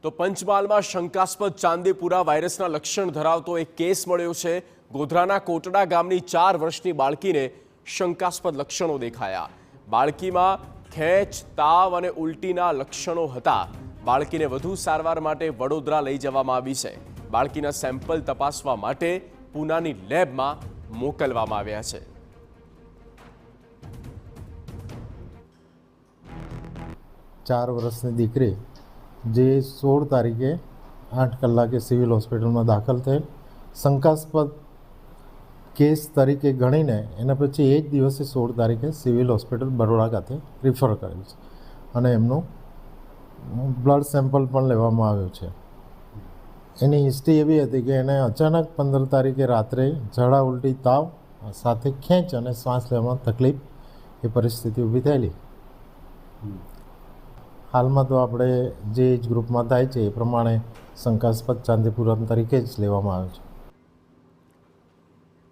તો પંચમહાલમાં શંકાસ્પદ ચાંદીપુરા વાયરસના લક્ષણ ધરાવતો એક કેસ મળ્યો છે। ગોધરાના કોટડા ગામની 4 વર્ષની બાળકીને શંકાસ્પદ લક્ષણો દેખાયા। બાળકીમાં ખેંચ, તાવ અને ઉલટીના લક્ષણો હતા। બાળકીને વધુ સારવાર માટે વડોદરા લઈ જવામાં આવી છે। બાળકીના સેમ્પલ તપાસવા માટે પૂનાની લેબમાં મોકલવામાં આવ્યા છે। 4 વર્ષની દીકરી જે 16 તારીખે 8 કલાકે સિવિલ હોસ્પિટલમાં દાખલ થયેલ, શંકાસ્પદ કેસ તરીકે ગણીને એના પછી એ જ દિવસે 16 તારીખે સિવિલ હોસ્પિટલ બરોડા ખાતે રિફર કરેલ છે અને એમનું બ્લડ સેમ્પલ પણ લેવામાં આવ્યું છે। એની હિસ્ટ્રી એવી હતી કે એને અચાનક 15 તારીખે રાત્રે ઝાડા, ઉલટી, તાવ સાથે ખેંચ અને શ્વાસ લેવામાં તકલીફ એ પરિસ્થિતિ ઊભી થયેલી। હાલમાં તો આપણે જે એજ ગ્રુપમાં થાય છે એ પ્રમાણે શંકાસ્પદ ચાંદીપુરા તરીકે જ લેવામાં આવે છે।